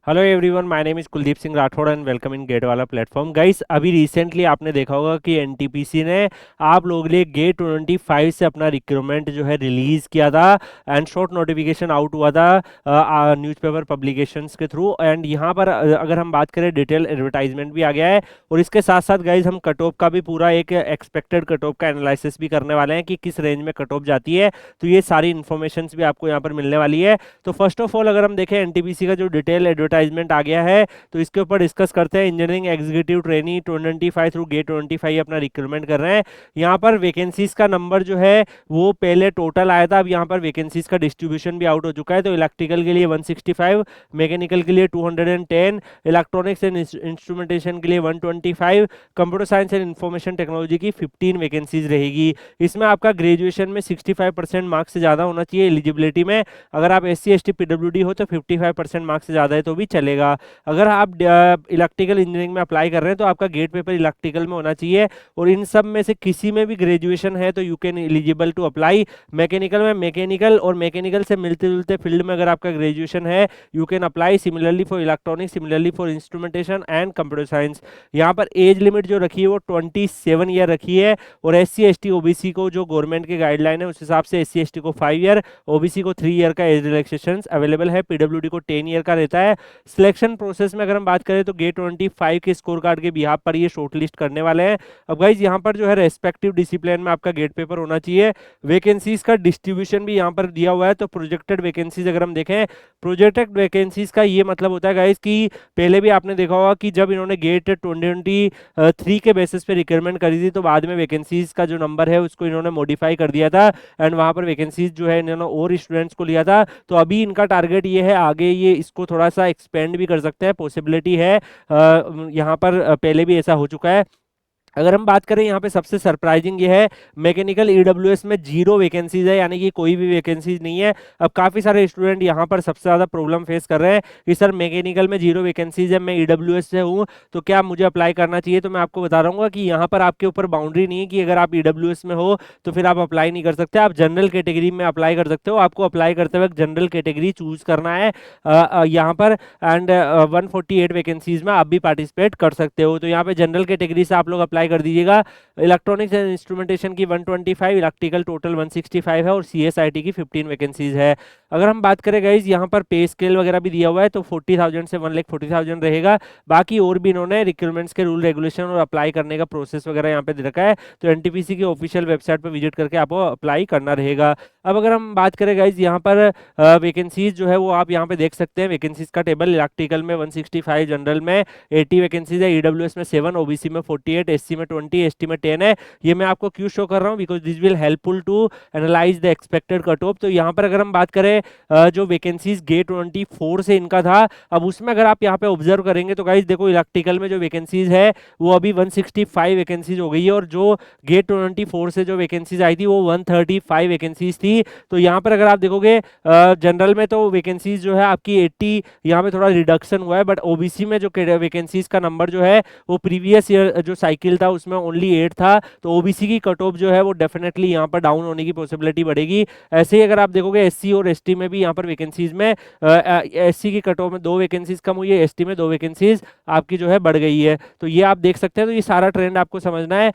Hello everyone, my name is Kuldeep Singh Rathore and welcome in GATE वाला platform. Guys, अभी recently आपने देखा होगा कि एनटीपीसी ने आप लोगों के लिए गेट 25 से अपना रिक्रूटमेंट जो है रिलीज़ किया था एंड शॉर्ट नोटिफिकेशन आउट हुआ था न्यूज़पेपर पब्लिकेशंस के थ्रू। एंड यहाँ पर अगर हम बात करें, डिटेल एडवर्टाइजमेंट भी आ गया है और इसके साथ साथ गाइस हम कट ऑफ का भी पूरा एक एक्सपेक्टेड कट ऑफ का एनालिसिस भी करने वाले हैं कि किस रेंज में कट ऑफ जाती है। तो ये सारी इन्फॉर्मेशन भी आपको यहाँ पर मिलने वाली है। तो फर्स्ट ऑफ ऑल अगर हम देखें एनटीपीसी का जो डिटेल एडवर्टाइजमेंट आ गया है तो इसके ऊपर डिस्कस करते हैं। Engineering executive trainee 25 through GATE 25 अपना रिक्रूटमेंट कर रहे हैं। यहाँ पर वैकेंसीज का नंबर जो है वो पहले टोटल आया था, अब यहाँ पर वैकेंसीज का डिस्ट्रीब्यूशन भी आउट हो चुका है। तो इलेक्ट्रिकल के लिए 165, मैकेनिकल के लिए 210, इलेक्ट्रॉनिक्स एंड इंस्ट्रूमेंटेशन के लिए 125, computer science and information technology की 15 वैकेंसीज रहेगी। इसमें आपका ग्रेजुएशन में 65% मार्क्स से ज़्यादा होना चाहिए एलिजिबिलिटी में। अगर आप SC ST PWD हो तो 55% मार्क्स से ज़्यादा है तो भी चलेगा। अगर आप इलेक्ट्रिकल इंजीनियरिंग में अप्लाई कर रहे हैं तो आपका गेट पेपर इलेक्ट्रिकल में होना चाहिए और इन सब में से किसी में भी ग्रेजुएशन है तो you can eligible to apply. Mechanical में मैकेनिकल और मैकेनिकल से मिलते जुलते फील्ड में अगर आपका ग्रेजुएशन है you can apply. Similarly for electronics, similarly for instrumentation and computer science. यहाँ पर एज लिमिट जो रखी है वो 27 ईयर रखी है और SC ST OBC को जो गवर्नमेंट के गाइडलाइन है उस हिसाब से SC ST को 5 ईयर, OBC को 3 ईयर का एज रिलैक्सेशन अवेलेबल है। PWD को 10 ईयर का रहता है। सिलेक्शन प्रोसेस में अगर हम बात करें तो गेट 25 के स्कोर कार्ड के बिहाफ पर ये शॉर्टलिस्ट करने वाले हैं। अब गाइज यहाँ पर जो है रेस्पेक्टिव डिसिप्लिन में आपका गेट पेपर होना चाहिए। वैकेंसीज का डिस्ट्रीब्यूशन भी यहाँ पर दिया हुआ है। तो प्रोजेक्टेड वैकेंसीज अगर हम देखें, प्रोजेक्टेड वैकेंसीज का ये मतलब होता है गाइज कि पहले भी आपने देखा होगा कि जब इन्होंने गेट 2023 के बेसिस पे रिक्वायरमेंट करी थी तो बाद में वैकेंसीज का जो नंबर है उसको इन्होंने मॉडिफाई कर दिया था एंड वहाँ पर वैकेंसीज जो है इन्होंने और स्टूडेंट्स को लिया था। तो अभी इनका टारगेट ये है, आगे ये इसको थोड़ा सा एक्सपेंड भी कर सकते हैं, पॉसिबिलिटी है। यहाँ पर पहले भी ऐसा हो चुका है। अगर हम बात करें यहाँ पे सबसे सरप्राइजिंग ये है, मैकेनिकल EWS में 0 वैकेंसीज है, यानी कि कोई भी वैकेंसीज नहीं है। अब काफ़ी सारे स्टूडेंट यहाँ पर सबसे ज़्यादा प्रॉब्लम फेस कर रहे हैं कि सर मैकेनिकल में 0 वैकेंसीज है, मैं EWS से हूँ तो क्या मुझे अप्लाई करना चाहिए। तो मैं आपको बता रहा हूँ कि यहाँ पर आपके ऊपर बाउंड्री नहीं है कि अगर आप EWS में हो तो फिर आप अप्लाई नहीं कर सकते। आप जनरल कैटेगरी में अप्लाई कर सकते हो। आपको अप्लाई करते वक्त जनरल कैटेगरी चूज करना है यहाँ पर एंड 148 वैकेंसीज में आप भी पार्टिसिपेट कर सकते हो। तो यहाँ पे जनरल कैटेगरी से आप लोग अप्लाई कर दीजिएगा। इलेक्ट्रॉनिक्स एंड इंस्ट्रूमेंटेशन की 125, इलेक्ट्रिकल टोटल 165 है और CSIT की 15 वैकेंसीज है। अगर हम बात करें गाइज यहाँ पर पे स्केल वगैरह भी दिया हुआ है तो 40,000 से 1,40,000 रहेगा। बाकी और भी इन्होंने रिक्रूटमेंट्स के रूल रेगुलेशन और अप्लाई करने का प्रोसेस वगैरह यहाँ पे दे रखा है। तो NTPC की ऑफिशियल वेबसाइट पर विजिट करके आपको अप्लाई करना रहेगा। अब अगर हम बात करें गाइज यहाँ पर वैकेंसीज जो है वो आप यहाँ पे देख सकते हैं। वैकेंसीज का टेबल, इलेक्ट्रिकल में 165, जनरल में 80 वैकेंसीज है, EWS में 7, OBC में 48, SC में 20, ST में 10 है। ये मैं आपको क्यों शो कर रहा हूँ, because this will helpful to analyse the expected cut off. तो यहाँ पर अगर हम बात करें जो वैकेंसीज गेट 24 से इनका था, अब उसमें अगर आप यहाँ पे ऑब्जर्व करेंगे तो गाइज देखो इलेक्ट्रिकल में जो वैकेंसीज है वो अभी 165 वैकेंसीज हो गई है और जो गेट 24 से जो वैकेंसीज आई थी वो 135 वैकेंसीज थी। तो यहाँ पर अगर आप देखोगे जनरल में तो वैकेंसीज जो है आपकी 80, यहाँ पे थोड़ा रिडक्शन हुआ है, बट OBC में जो वैकेंसीज का नंबर जो है वो प्रीवियस ईयर जो साइकिल था उसमें ओनली 8 था। तो OBC की कट ऑफ जो है वो डेफिनेटली यहाँ पर डाउन होने की पॉसिबिलिटी बढ़ेगी। ऐसे ही अगर आप देखोगे SC और ST में भी यहाँ पर वैकेंसीज में SC की कट ऑफ में 2 वैकेंसीज कम हुई है, ST में 2 वैकेंसीज आपकी जो है बढ़ गई है। तो ये आप देख सकते हैं। तो ये सारा ट्रेंड आपको समझना है।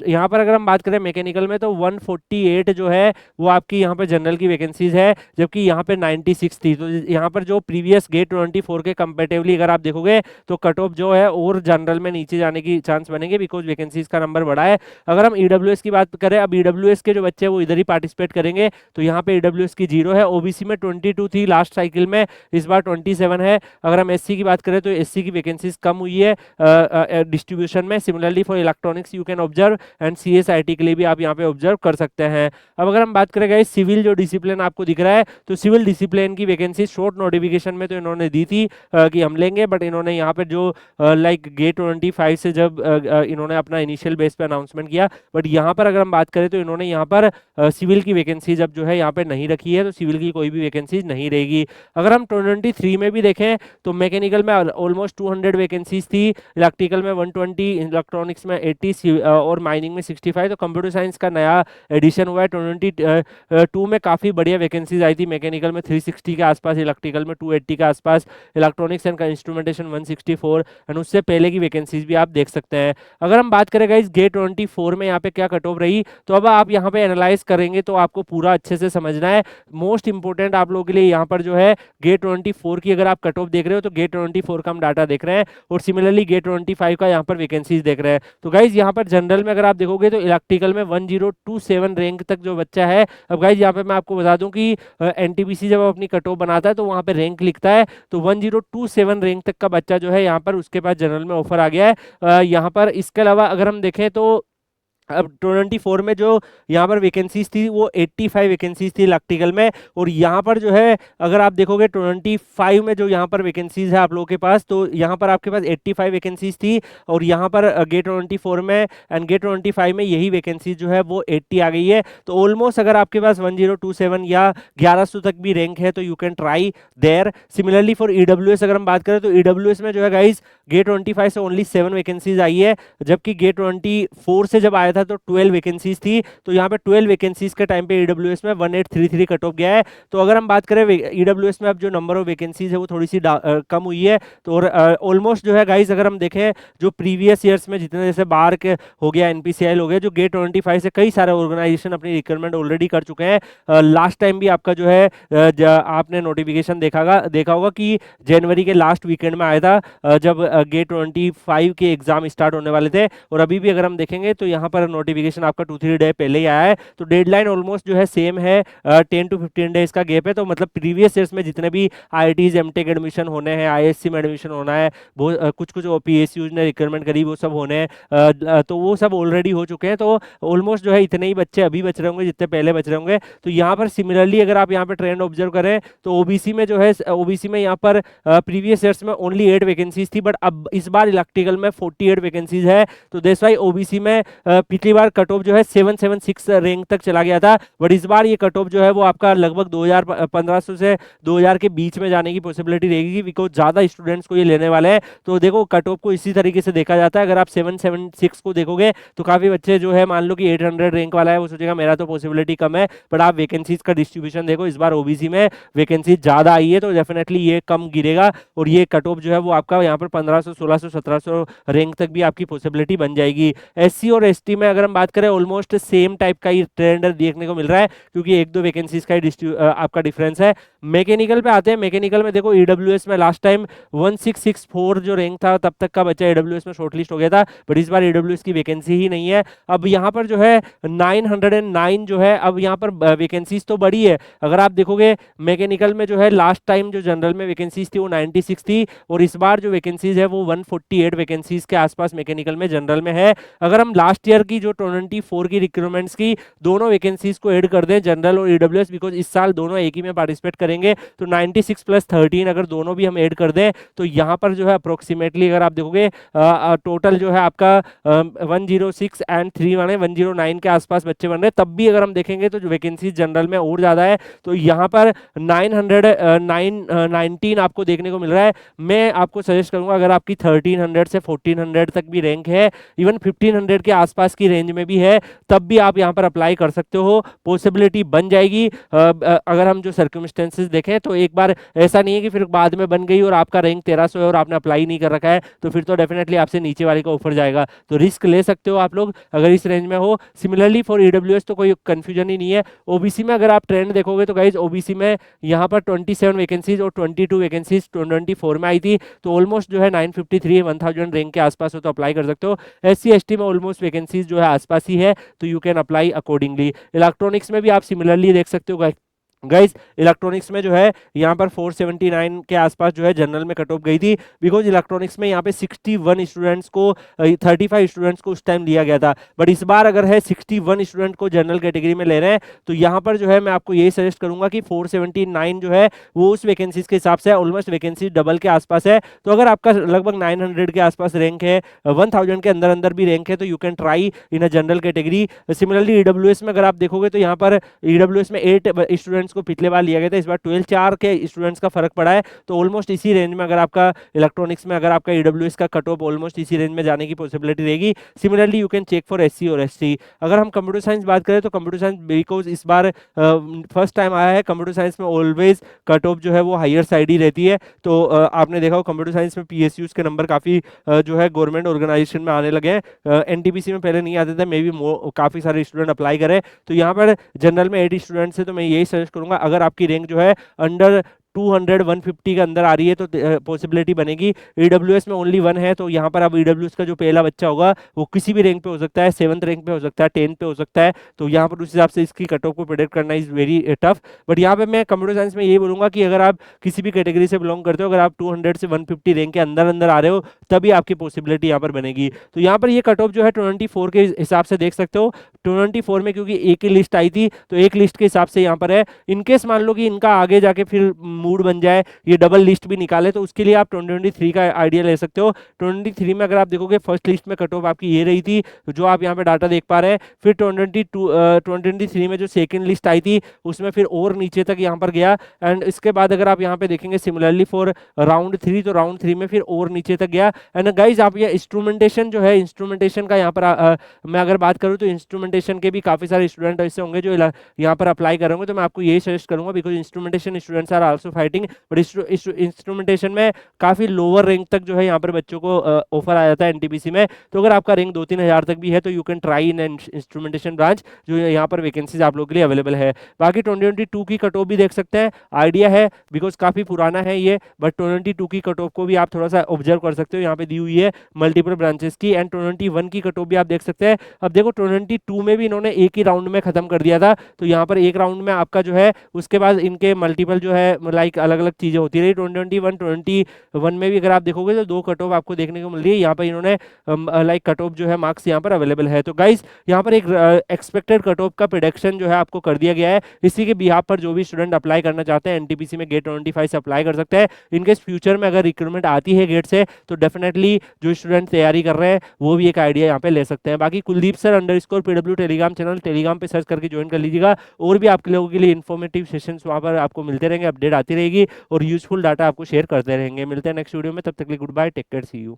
यहाँ पर अगर हम बात करें मैकेनिकल में तो 148 जो है वो आपकी यहाँ पर जनरल की वैकेंसीज है, जबकि यहाँ पे 96 थी। तो यहाँ पर जो प्रीवियस गेट 24 के कंपेरेटिवली अगर आप देखोगे तो कट ऑफ जो है और जनरल में नीचे जाने की चांस बनेंगे बिकॉज वैकेंसीज का नंबर बढ़ा है। अगर हम EWS की बात करें, अब EWS के जो बच्चे वो इधर ही पार्टिसिपेट करेंगे तो यहाँ पे EWS की 0 है। OBC में 22 थी लास्ट साइकिल में, इस बार 27 है। अगर हम SC की बात करें तो SC की वैकेंसीज कम हुई है डिस्ट्रीब्यूशन में। Similarly for electronics you can observe and CSIT के लिए भी आप यहाँ पे ऑब्जर्व कर सकते हैं। अब अगर हम बात करें सिविल जो डिसिप्लिन आपको दिख रहा है तो सिविल डिसिप्लिन की वैकेंसी शॉर्ट नोटिफिकेशन में तो इन्होंने दी थी कि हम लेंगे, बट इन्होंने यहाँ पे जो लाइक गेट 25 से जब इन्होंने अपना इनिशियल बेस पे अनाउंसमेंट किया। बट यहाँ पर अगर हम बात करें तो इन्होंने यहाँ पर सिविल की वैकेंसीज अब जो है यहाँ पे नहीं रखी है, तो सिविल की कोई भी वैकेंसीज नहीं रहेगी। अगर हम 2023 में भी देखें तो मैकेनिकल में ऑलमोस्ट 200 वैकेंसीज थी, इलेक्ट्रिकल में 120, इलेक्ट्रॉनिक्स में 80 और माइनिंग में 65। तो कंप्यूटर साइंस का नया एडिशन हुआ है 2022 में। काफ़ी बढ़िया वैकेंसीज आई थी, मैकेनिकल में 360 के आसपास, इलेक्ट्रिकल में 280 के आसपास, इलेक्ट्रॉनिक्स एंड इंस्ट्रूमेंटेशन 164, एंड उससे पहले की वैकेंसीज भी आप देख सकते हैं। अगर हम बात करें गाइस गेट 24 में यहाँ पे क्या कट ऑफ रही, तो अब आप यहाँ पे एनालाइज करेंगे तो आपको पूरा अच्छे से समझना है। मोस्ट इंपोर्टेंट आप लोगों के लिए यहाँ पर जो है गेट 24 की अगर आप कट ऑफ देख रहे हो तो गेट 24 का हम डाटा देख रहे हैं, और सिमिलरली गेट 25 का यहाँ पर वैकेंसीज देख रहे हैं। तो गाइज यहाँ पर जनरल में अगर आप देखोगे तो इलेक्ट्रिकल में 1027 रैंक तक जो बच्चा है। अब गाइज यहाँ पे मैं आपको बता दूं कि एनटीपीसी जब अपनी कट ऑफ बनाता है तो वहाँ पे रैंक लिखता है, तो 1027 रैंक तक का बच्चा जो है यहाँ पर उसके पास जनरल में ऑफर आ गया है। यहाँ पर इसके अलावा अगर हम देखें तो अब 24 में जो यहाँ पर वैकेंसीज थी वो 85 वैकेंसीज थी इलेक्ट्रिकल में, और यहाँ पर जो है अगर आप देखोगे 25 में जो यहाँ पर वैकेंसीज है आप लोगों के पास, तो यहाँ पर आपके पास 85 वैकेंसीज थी, और यहाँ पर गेट 24 में एंड गेट 25 में यही वैकेंसीज जो है वो 80 आ गई है। तो ऑलमोस्ट अगर आपके पास 1027 या 1100 तक भी रैंक है तो you can try there. Similarly for EWS अगर हम बात करें तो ईडब्ल्यूएस में जो है गाइज गेट 25 से ओनली 7 वैकेंसीज आई है, जबकि गेट 24 से जब आया था तो 12 वैकेंसीज थी। तो यहाँ पे 12 वैकेंसीज के टाइम पे ईडब्ल्यूएस में 1833 कट ऑफ गया है। तो अगर हम बात करें ईडब्ल्यूएस में अब जो नंबर ऑफ वैकेंसीज है वो थोड़ी सी कम हुई है। तो ऑलमोस्ट जो है गाइज अगर हम देखें जो प्रीवियस ईयर्स में जितने जैसे बार के हो गया, एनपीसीआई हो गया, जो गेट 25 से कई सारे ऑर्गेनाइजेशन अपनी रिक्वायरमेंट ऑलरेडी कर चुके हैं। लास्ट टाइम भी आपका जो है आपने नोटिफिकेशन देखा होगा कि जनवरी के लास्ट वीकेंड में आया था, जब गेट 25 के एग्जाम स्टार्ट होने वाले थे। और अभी भी अगर हम देखेंगे तो यहाँ पर नोटिफिकेशन आपका 2-3 डे पहले ही आया है। तो डेडलाइन ऑलमोस्ट जो है सेम है, 10 to 15 डेज का गैप है। तो मतलब प्रीवियस ईयर्स में जितने भी आईआईटीज एमटेक एडमिशन होने हैं, आईएससी में एडमिशन होना है, कुछ कुछ पीएसयूज ने रिक्वायरमेंट करी वो सब होने हैं, तो वो सब ऑलरेडी हो चुके हैं। तो ऑलमोस्ट जो है इतने ही बच्चे अभी बच रहे होंगे जितने पहले बच रहे होंगे। तो यहाँ पर सिमिलरली अगर आप यहाँ पर ट्रेंड ऑब्जर्व करें तो ओबीसी में जो है, ओबीसी में यहाँ पर प्रीवियस ईयर्स में ओनली 8 वैकेंसीज थी, बट अब इस बार इलेक्ट्रिकल में 48 वैकेंसीज है। तो दैट्स व्हाई ओबीसी में पिछली बार कट ऑफ जो है 776 रैंक तक चला गया था, बट इस बार ये कट ऑफ जो है वो आपका लगभग 1500 से 2000 के बीच में जाने की पॉसिबिलिटी रहेगी, बिकॉज ज़्यादा स्टूडेंट्स को ये लेने वाले हैं। तो देखो कट ऑफ को इसी तरीके से देखा जाता है। अगर आप 776 को देखोगे तो काफ़ी बच्चे जो है, मान लो कि 800 रैंक वाला है, वो सोचेगा मेरा तो पॉसिबिलिटी कम है, बट आप वैकेंसीज का डिस्ट्रीब्यूशन देखो, इस बार ओबीसी में वैकेंसी ज़्यादा आई है तो डेफिनेटली ये कम गिरेगा, और ये कट ऑफ जो है वो आपका यहाँ पर 1500, 1600, 1700 रैंक तक भी आपकी पॉसिबिलिटी बन जाएगी। एससी और एसटी में अगर हम बात करें ऑलमोस्ट सेम टाइप का ही ट्रेंड देखने को मिल रहा है, क्योंकि 1-2 वैकेंसीज का ही आपका डिफरेंस है। मैकेनिकल पे आते हैं। मैकेनिकल में देखो ईडब्ल्यूएस में लास्ट टाइम 1664 जो रैंक था तब तक का बच्चा ईडब्ल्यूएस में शॉर्टलिस्ट हो गया था, बट इस बार ईडब्ल्यूएस की वैकेंसी ही नहीं है। अब यहाँ पर जो है 909 जो है, अब यहाँ पर वैकेंसीज तो बड़ी है। अगर आप देखोगे मैकेनिकल में जो है लास्ट टाइम जो जनरल में वैकेंसीज थी वो 96 थी, और इस बार जो वैकेंसीज है वो 148 वैकेंसीज के आसपास मैकेनिकल में जनरल में है। अगर हम लास्ट ईयर की जो 24 की रिक्रूटमेंट्स की दोनों वैकेंसीज को ऐड कर दें, जनरल और ईडब्ल्यूएस, बिकॉज इस साल दोनों एक ही में पार्टिसिपेट करेंगे, तो 96 + 13 अगर दोनों भी हम ऐड कर दें तो यहाँ पर जो है अप्रोक्सीमेटली अगर आप देखोगे टोटल जो है आपका 106 एंड 3 माने 109 के आसपास बच्चे बन रहे हैं। तब भी अगर हम देखेंगे तो जो वैकेंसीज जनरल में और ज़्यादा है, तो यहाँ पर 919 आपको देखने को मिल रहा है। मैं आपको सजेस्ट करूँगा अगर आपकी 1300 से 1400 तक भी रैंक है, इवन 1500 के आसपास की रेंज में भी है, तब भी आप यहाँ पर अप्लाई कर सकते हो, पॉसिबिलिटी बन जाएगी। अगर हम जो सर्कमस्टेंसेस देखें तो एक बार ऐसा नहीं है कि फिर बाद में बन गई और आपका रैंक 1300 है और आपने अप्लाई नहीं कर रखा है, तो फिर तो डेफिनेटली आपसे नीचे वाले का ऑफर जाएगा। तो रिस्क ले सकते हो आप लोग अगर इस रेंज में हो। सिमिलरली फॉर ईडब्ल्यूएस तो कोई कंफ्यूजन ही नहीं है। ओबीसी में अगर आप ट्रेंड देखोगे तो गाइज ओबीसी में यहाँ पर 27 वैकेंसीज और 22 वैकेंसीज 24 में आई थी, तो ऑलमोस्ट जो है 953 1000 रैंक के आसपास हो तो अप्लाई कर सकते हो। एससी एसटी में ऑलमोस्ट वैकेंसीज जो है आसपास ही है, तो you can apply accordingly. Electronics में भी आप सिमिलरली देख सकते हो गाइस इलेक्ट्रॉनिक्स में जो है यहाँ पर 479 के आसपास जो है जनरल में कट ऑफ गई थी, बिकॉज इलेक्ट्रॉनिक्स में यहाँ पे 61 स्टूडेंट्स को 35 स्टूडेंट्स को उस टाइम लिया गया था, बट इस बार अगर है 61 स्टूडेंट को जनरल कैटेगरी में ले रहे हैं, तो यहाँ पर जो है मैं आपको यही सजेस्ट करूंगा कि 479 जो है वो उस वैकेंसीज के हिसाब से ऑलमोस्ट वैकेंसी डबल के आसपास है। तो अगर आपका लगभग 900 के आसपास रैंक है, 1000 के अंदर अंदर भी रैंक है, तो you can try in a general category. Similarly EWS में अगर आप देखोगे तो यहाँ पर ईडब्ल्यूएस में 8 स्टूडेंट्स को पिछले बार लिया गया था, इस बार 12 4 के स्टूडेंट्स का फर्क पड़ा है, तो ऑलमोस्ट इसी रेंज में अगर आपका इलेक्ट्रॉनिक्स में अगर आपका ईडब्ल्यूएस का कट ऑफ ऑलमोस्ट इसी रेंज में जाने की पॉसिबिलिटी रहेगी। Similarly you can check for SC और एसटी। अगर हम कंप्यूटर साइंस बात करें तो कंप्यूटर साइंस बिकॉज इस बार फर्स्ट टाइम आया है, कंप्यूटर साइंस में ऑलवेज कट ऑफ जो है वो हायर साइड ही रहती है। तो आपने देखा हो कंप्यूटर साइंस में पीएसयूज के नंबर काफी जो है गवर्नमेंट ऑर्गेनाइजेशन में आने लगे हैं, एनटीपीसी में पहले नहीं आते थे, मे बी काफी सारे स्टूडेंट अप्लाई करें। तो यहाँ पर जनरल में 80 स्टूडेंट्स है, तो मैं यही सजेस्ट करूंगा अगर आपकी रैंक जो है अंडर 200 150 के अंदर आ रही है तो पॉसिबिलिटी बनेगी। ईडब्ल्यूएस में ओनली 1 है, तो यहाँ पर अब ईडब्ल्यूएस का जो पहला बच्चा होगा वो किसी भी रैंक पे हो सकता है, 7th रैंक पे हो सकता है, 10th पे हो सकता है, तो यहाँ पर उस हिसाब से इसकी कट ऑफ को प्रेडिक्ट करना इज वेरी टफ। बट यहाँ पे मैं कंप्यूटर साइंस में यही बोलूंगा कि अगर आप किसी भी कैटेगरी से बिलोंग करते हो, अगर आप 200 से 150 रैंक के अंदर अंदर आ रहे हो, तभी आपकी पॉसिबिलिटी यहाँ पर बनेगी। तो यहाँ पर ये कट ऑफ जो है 24 के हिसाब से देख सकते हो, 24 में क्योंकि एक ही लिस्ट आई थी तो एक लिस्ट के हिसाब से यहाँ पर है। इनकेस मान लो कि इनका आगे जाके फिर मूड बन जाए, ये डबल लिस्ट भी निकाले, तो उसके लिए आप 2023 का आइडिया ले सकते हो। 2023 में अगर आप देखोगे फर्स्ट लिस्ट में कट ऑफ आपकी ये रही थी, जो आप यहाँ पे डाटा देख पा रहे हैं। फिर 2023 में जो सेकंड लिस्ट आई थी उसमें फिर और नीचे तक यहाँ पर गया, एंड इसके बाद अगर आप यहाँ पे देखेंगे सिमिलरली फॉर राउंड 3, तो राउंड 3 में फिर और नीचे तक गया। एंड गाइज आप ये इंस्ट्रूमेंटेशन जो है, इंस्ट्रूमेंटेशन का यहाँ पर मैं अगर बात करूँ तो इंस्ट्रूमेंटेशन के भी काफी सारे स्टूडेंट ऐसे होंगे जो यहाँ पर अप्लाई करेंगे, तो मैं आपको यही सजेस्ट करूंगा because instrumentation students are also fighting, but instrumentation में काफी लोअर रैंक तक जो है यहाँ पर बच्चों को ऑफर आ जाता है एनटीपीसी में। तो अगर आपका रैंक 2-3 हजार तक भी है तो you can try in instrumentation branch, जो यहाँ पर वैकेंसीज आप लोगों के लिए अवेलेबल है। बाकी 2022 की कट ऑफ भी देख सकते हैं, आइडिया है बिकॉज काफी पुराना है ये, बट 2022 की कट ऑफ को भी आप थोड़ा सा ऑब्जर्व कर सकते हो, यहाँ पे दी हुई है मल्टीपल ब्रांचेस की। एंड 21 की कट ऑफ भी आप देख सकते हैं। अब देखो 22 में भी इन्होंने एक ही राउंड में खत्म कर दिया था, तो यहाँ पर एक राउंड में आपका जो है उसके बाद इनके मल्टीपल जो है लाइक अलग अलग चीजें होती रही। 2021 में भी अगर आप देखोगे तो 2 कट ऑफ आपको देखने को मिल रही है, यहाँ पर इन्होंने लाइक कट ऑफ जो है मार्क्स यहाँ पर अवेलेबल है। तो गाइस यहाँ पर एक एक्सपेक्टेड कट ऑफ का प्रेडिक्शन जो है आपको कर दिया गया है, इसी के बिहाफ पर जो भी स्टूडेंट अप्लाई करना चाहते हैं एनटीपीसी में गेट 25 से अप्लाई कर सकते हैं। इनकेस फ्यूचर में अगर रिक्रूटमेंट आती है गेट से तो डेफिनेटली जो स्टूडेंट तैयारी कर रहे हैं वो भी एक आइडिया यहाँ पे ले सकते हैं। बाकी Kuldeep sir _PW Telegram channel Telegram पे सर्च करके ज्वाइन कर लीजिएगा, और भी आपके लोगों के लिए इन्फॉर्मेटिव सेशंस वहाँ पर आपको मिलते रहेंगे, अपडेट आती रहेगी और यूजफुल डाटा आपको शेयर करते रहेंगे। मिलते हैं नेक्स्ट वीडियो में, तब तक के लिए goodbye, take care, see you.